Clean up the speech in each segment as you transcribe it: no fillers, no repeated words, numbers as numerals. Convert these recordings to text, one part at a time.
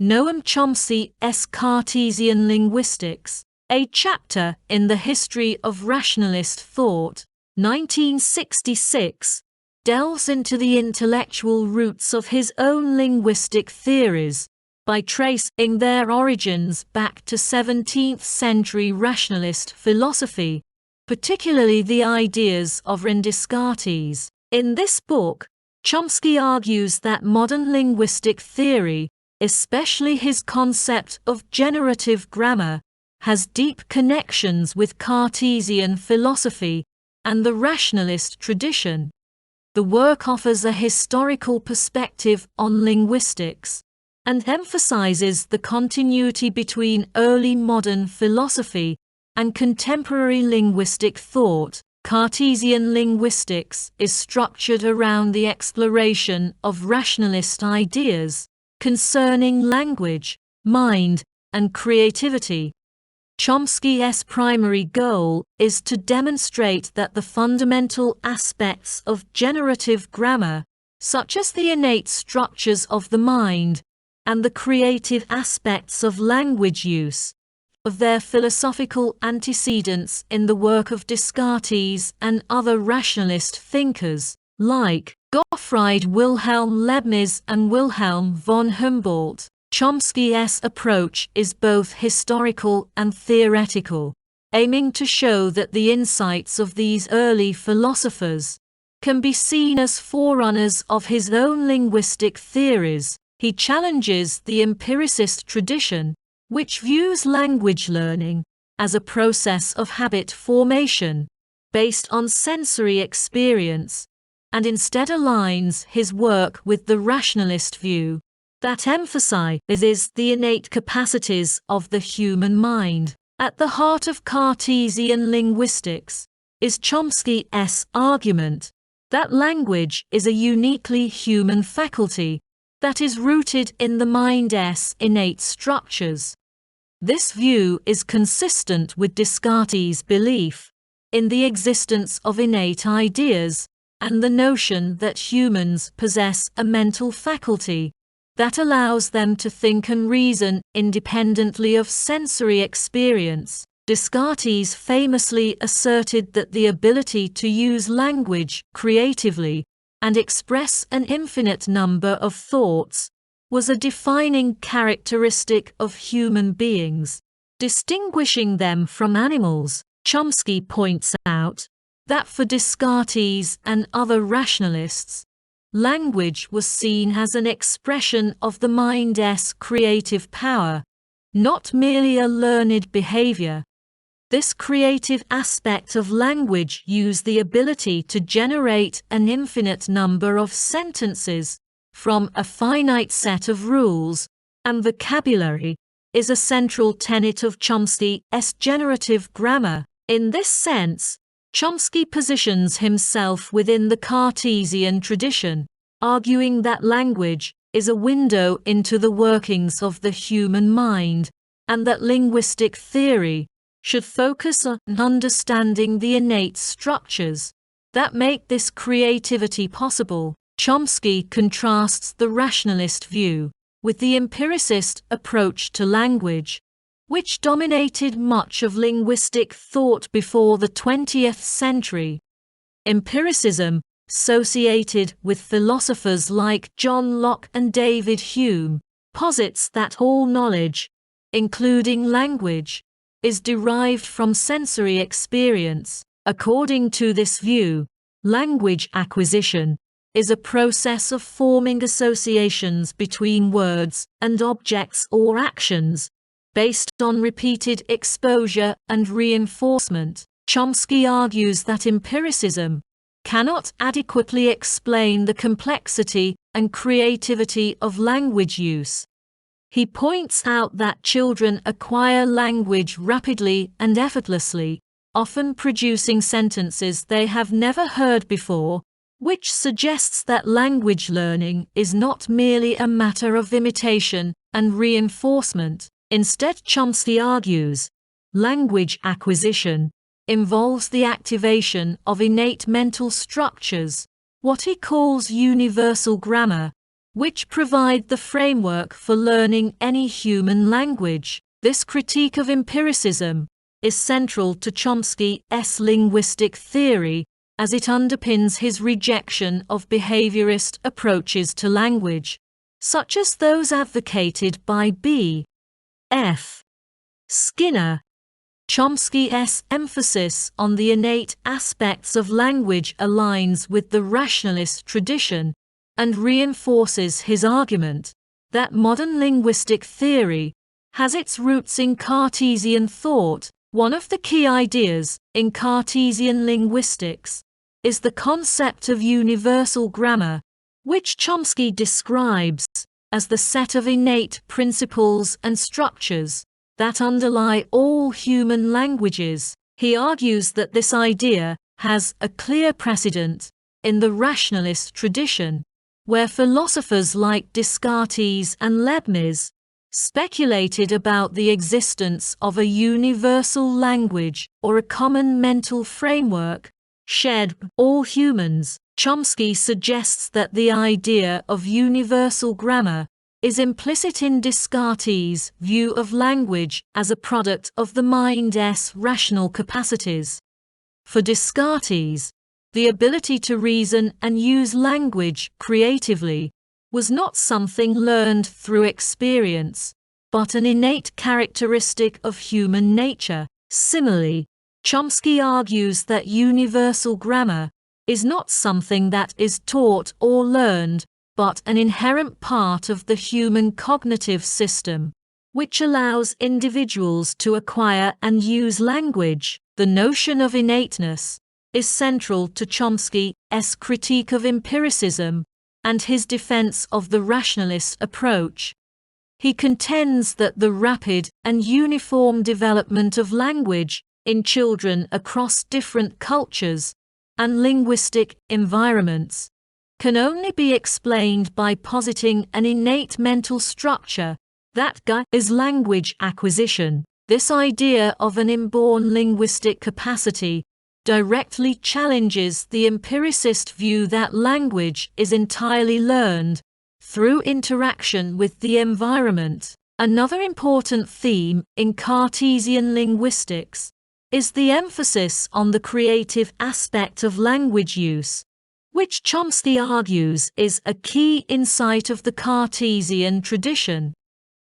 Noam Chomsky's Cartesian Linguistics, a chapter in the history of rationalist thought, 1966, delves into the intellectual roots of his own linguistic theories by tracing their origins back to 17th century rationalist philosophy, particularly the ideas of René Descartes. In this book, Chomsky argues that modern linguistic theory, especially his concept of generative grammar, has deep connections with Cartesian philosophy and the rationalist tradition. The work offers a historical perspective on linguistics and emphasizes the continuity between early modern philosophy and contemporary linguistic thought. Cartesian linguistics is structured around the exploration of rationalist ideas concerning language, mind, and creativity. Chomsky's primary goal is to demonstrate that the fundamental aspects of generative grammar, such as the innate structures of the mind and the creative aspects of language use, of their philosophical antecedents in the work of Descartes and other rationalist thinkers, like Gottfried Wilhelm Leibniz and Wilhelm von Humboldt. Chomsky's approach is both historical and theoretical, aiming to show that the insights of these early philosophers can be seen as forerunners of his own linguistic theories. He challenges the empiricist tradition, which views language learning as a process of habit formation based on sensory experience, and instead aligns his work with the rationalist view that emphasizes the innate capacities of the human mind. At the heart of Cartesian linguistics is Chomsky's argument that language is a uniquely human faculty that is rooted in the mind's innate structures. This view is consistent with Descartes' belief in the existence of innate ideas and the notion that humans possess a mental faculty that allows them to think and reason independently of sensory experience. Descartes famously asserted that the ability to use language creatively and express an infinite number of thoughts was a defining characteristic of human beings, distinguishing them from animals. Chomsky points out that for Descartes and other rationalists, language was seen as an expression of the mind's creative power, not merely a learned behavior. This creative aspect of language used the ability to generate an infinite number of sentences from a finite set of rules, and vocabulary is a central tenet of Chomsky's generative grammar. In this sense, Chomsky positions himself within the Cartesian tradition, arguing that language is a window into the workings of the human mind, and that linguistic theory should focus on understanding the innate structures that make this creativity possible. Chomsky contrasts the rationalist view with the empiricist approach to language, which dominated much of linguistic thought before the 20th century. Empiricism, associated with philosophers like John Locke and David Hume, posits that all knowledge, including language, is derived from sensory experience. According to this view, language acquisition is a process of forming associations between words and objects or actions, based on repeated exposure and reinforcement. Chomsky argues that empiricism cannot adequately explain the complexity and creativity of language use. He points out that children acquire language rapidly and effortlessly, often producing sentences they have never heard before, which suggests that language learning is not merely a matter of imitation and reinforcement. Instead, Chomsky argues, language acquisition involves the activation of innate mental structures, what he calls universal grammar, which provide the framework for learning any human language. This critique of empiricism is central to Chomsky's linguistic theory, as it underpins his rejection of behaviorist approaches to language, such as those advocated by B.F. Skinner. Chomsky's emphasis on the innate aspects of language aligns with the rationalist tradition and reinforces his argument that modern linguistic theory has its roots in Cartesian thought. One of the key ideas in Cartesian linguistics is the concept of universal grammar, which Chomsky describes as the set of innate principles and structures that underlie all human languages. He argues that this idea has a clear precedent in the rationalist tradition, where philosophers like Descartes and Leibniz speculated about the existence of a universal language or a common mental framework shared by all humans. Chomsky suggests that the idea of universal grammar is implicit in Descartes' view of language as a product of the mind's rational capacities. For Descartes, the ability to reason and use language creatively was not something learned through experience, but an innate characteristic of human nature. Similarly, Chomsky argues that universal grammar is not something that is taught or learned, but an inherent part of the human cognitive system, which allows individuals to acquire and use language. The notion of innateness is central to Chomsky's critique of empiricism and his defense of the rationalist approach. He contends that the rapid and uniform development of language in children across different cultures and linguistic environments can only be explained by positing an innate mental structure that guides language acquisition. This idea of an inborn linguistic capacity directly challenges the empiricist view that language is entirely learned through interaction with the environment. Another important theme in Cartesian linguistics is the emphasis on the creative aspect of language use, which Chomsky argues is a key insight of the Cartesian tradition.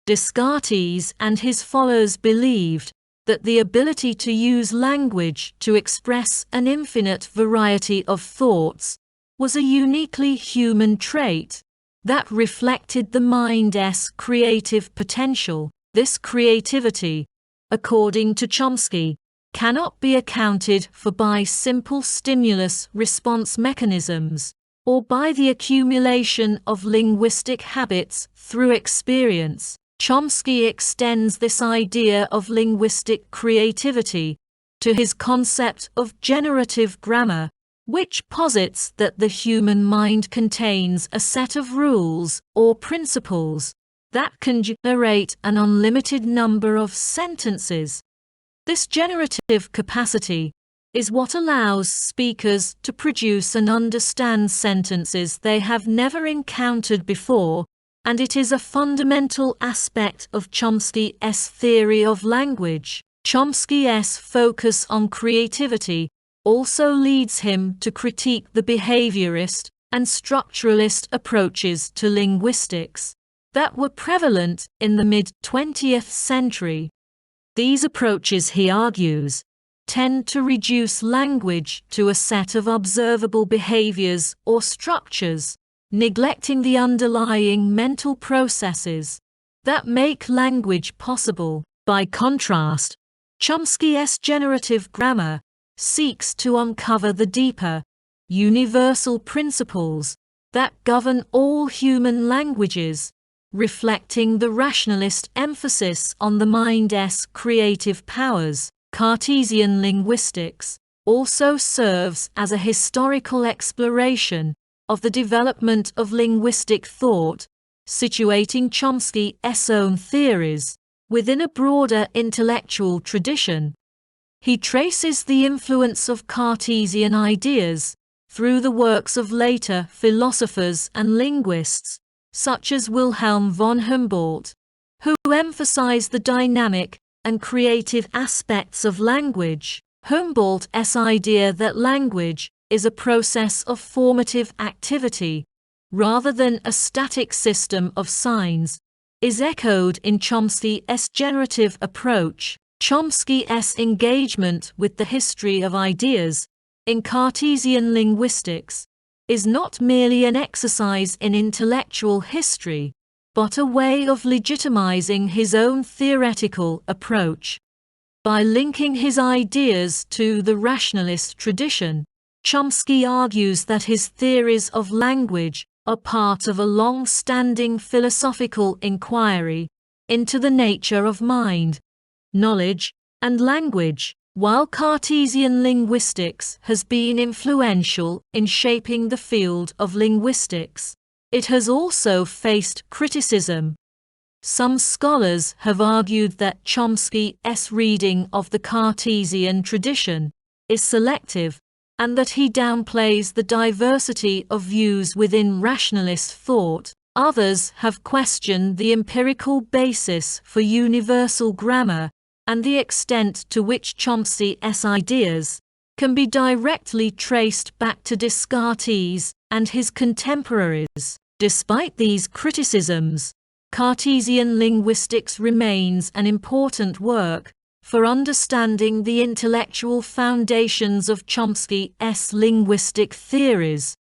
Descartes and his followers believed that the ability to use language to express an infinite variety of thoughts was a uniquely human trait that reflected the mind's creative potential. This creativity, according to Chomsky, cannot be accounted for by simple stimulus-response mechanisms or by the accumulation of linguistic habits through experience. Chomsky extends this idea of linguistic creativity to his concept of generative grammar, which posits that the human mind contains a set of rules or principles that can generate an unlimited number of sentences. This generative capacity is what allows speakers to produce and understand sentences they have never encountered before, and it is a fundamental aspect of Chomsky's theory of language. Chomsky's focus on creativity also leads him to critique the behaviorist and structuralist approaches to linguistics that were prevalent in the mid-20th century. These approaches, he argues, tend to reduce language to a set of observable behaviors or structures, neglecting the underlying mental processes that make language possible. By contrast, Chomsky's generative grammar seeks to uncover the deeper, universal principles that govern all human languages, reflecting the rationalist emphasis on the mind's creative powers. Cartesian linguistics also serves as a historical exploration of the development of linguistic thought, situating Chomsky's own theories within a broader intellectual tradition. He traces the influence of Cartesian ideas through the works of later philosophers and linguists, such as Wilhelm von Humboldt, who emphasized the dynamic and creative aspects of language. Humboldt's idea that language is a process of formative activity, rather than a static system of signs, is echoed in Chomsky's generative approach. Chomsky's engagement with the history of ideas in Cartesian linguistics is not merely an exercise in intellectual history, but a way of legitimizing his own theoretical approach. By linking his ideas to the rationalist tradition, Chomsky argues that his theories of language are part of a long-standing philosophical inquiry into the nature of mind, knowledge, and language. While Cartesian linguistics has been influential in shaping the field of linguistics, it has also faced criticism. Some scholars have argued that Chomsky's reading of the Cartesian tradition is selective, and that he downplays the diversity of views within rationalist thought. Others have questioned the empirical basis for universal grammar and the extent to which Chomsky's ideas can be directly traced back to Descartes and his contemporaries. Despite these criticisms, Cartesian linguistics remains an important work for understanding the intellectual foundations of Chomsky's linguistic theories.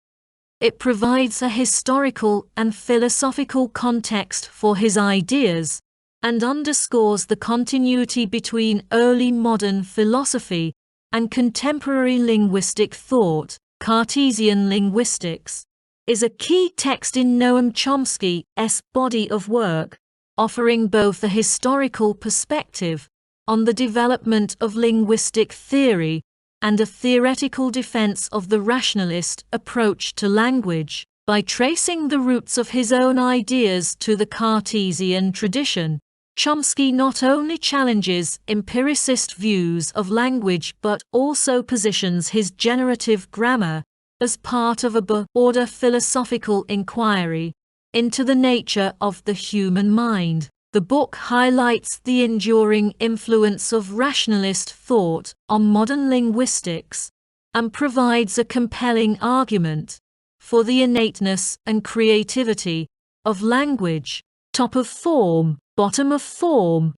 It provides a historical and philosophical context for his ideas, and underscores the continuity between early modern philosophy and contemporary linguistic thought. Cartesian linguistics is a key text in Noam Chomsky's body of work, offering both a historical perspective on the development of linguistic theory and a theoretical defense of the rationalist approach to language. By tracing the roots of his own ideas to the Cartesian tradition, Chomsky not only challenges empiricist views of language but also positions his generative grammar as part of a broader philosophical inquiry into the nature of the human mind. The book highlights the enduring influence of rationalist thought on modern linguistics and provides a compelling argument for the innateness and creativity of language. Top of form, bottom of form.